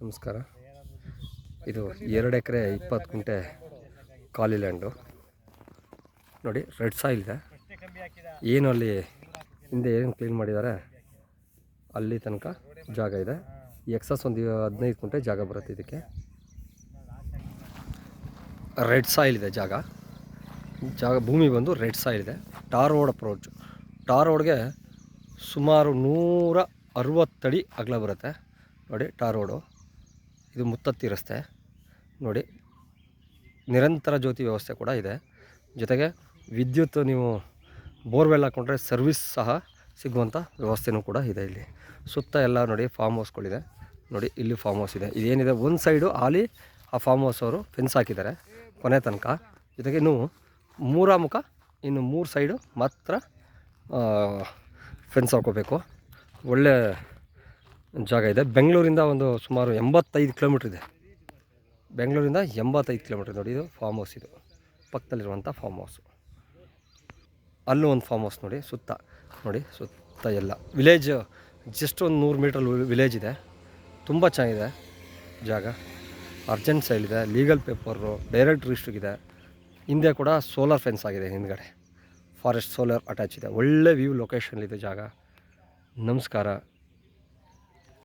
ನಮಸ್ಕಾರ. ಇದು 2 ಎಕರೆ 20 ಗುಂಟೆ ಖಾಲಿ ಲ್ಯಾಂಡು ನೋಡಿ. ರೆಡ್ ಸಾಯಿಲ್ ಇದೆ. ಏನು ಅಲ್ಲಿ ಹಿಂದೆ ಏನು ಕ್ಲೀನ್ ಮಾಡಿದ್ದಾರೆ ಅಲ್ಲಿ ತನಕ ಜಾಗ ಇದೆ. ಎಕ್ಸಸ್ ಒಂದು 15 ಗುಂಟೆ ಜಾಗ ಬರುತ್ತೆ. ಇದಕ್ಕೆ ರೆಡ್ ಸಾಯಿಲ್ ಇದೆ. ಜಾಗ ಭೂಮಿ ಬಂದು ರೆಡ್ ಸಾಯಿಲ್ ಇದೆ. Tar road approach. ಟಾರ್ ರೋಡ್ಗೆ ಸುಮಾರು 160 ಅಡಿ ಅಗಲ ಬರುತ್ತೆ ನೋಡಿ. ಟಾರ್ ರೋಡು ಇದು ಮುತ್ತತ್ತಿ ರಸ್ತೆ ನೋಡಿ. ನಿರಂತರ ಜ್ಯೋತಿ ವ್ಯವಸ್ಥೆ ಕೂಡ ಇದೆ. ಜೊತೆಗೆ ವಿದ್ಯುತ್ ನೀವು ಬೋರ್ವೆಲ್ ಹಾಕ್ಕೊಂಡ್ರೆ ಸರ್ವಿಸ್ ಸಹ ಸಿಗುವಂಥ ವ್ಯವಸ್ಥೆನೂ ಕೂಡ ಇದೆ. ಇಲ್ಲಿ ಸುತ್ತ ಎಲ್ಲ ನೋಡಿ ಫಾರ್ಮ್ ಹೌಸ್ಗಳಿದೆ ನೋಡಿ. ಇಲ್ಲಿ ಫಾರ್ಮ್ ಹೌಸ್ ಇದೆ. ಇದೇನಿದೆ ಒಂದು ಸೈಡು ಆಲಿ ಆ ಫಾರ್ಮ್ ಹೌಸ್ ಅವರು ಫೆನ್ಸ್ ಹಾಕಿದ್ದಾರೆ ಕೊನೆ ತನಕ. ಜೊತೆಗೆ ಇನ್ನೂ ಮುಖ ಇನ್ನು 3 ಸೈಡು ಮಾತ್ರ ಫೆನ್ಸ್ ಹಾಕೋಬೇಕು. ಒಳ್ಳೆ ಜಾಗ ಇದೆ. ಬೆಂಗಳೂರಿಂದ ಒಂದು ಸುಮಾರು 85 ಕಿಲೋಮೀಟ್ರ್ ಇದೆ. ಬೆಂಗಳೂರಿಂದ 85 ಕಿಲೋಮೀಟ್ರ್ ನೋಡಿ. ಇದು ಫಾರ್ಮ್ ಹೌಸ್. ಇದು ಪಕ್ಕದಲ್ಲಿರುವಂಥ ಫಾರ್ಮ್ ಹೌಸು. ಅಲ್ಲೂ ಒಂದು ಫಾರ್ಮ್ ಹೌಸ್ ನೋಡಿ. ಸುತ್ತ ನೋಡಿ, ಸುತ್ತ ಎಲ್ಲ ವಿಲೇಜ್. ಜಸ್ಟ್ ಒಂದು 100 ಮೀಟರ್ ವಿಲೇಜ್ ಇದೆ. ತುಂಬ ಚೆನ್ನಾಗಿದೆ ಜಾಗ. ಅರ್ಜೆಂಟ್ ಸೈಲ್ ಇದೆ. ಲೀಗಲ್ ಪೇಪರು ಡೈರೆಕ್ಟ್ ರಿಜಿಸ್ಟ್ರಿಗೆ. ಹಿಂದೆ ಕೂಡ ಸೋಲಾರ್ ಫೆನ್ಸ್ ಆಗಿದೆ. ಹಿಂದ್ಗಡೆ ಫಾರೆಸ್ಟ್ ಸೋಲಾರ್ ಅಟ್ಯಾಚ್ ಇದೆ. ಒಳ್ಳೆ ವ್ಯೂ ಲೊಕೇಶನ್ಲಿದೆ ಜಾಗ. ನಮಸ್ಕಾರ.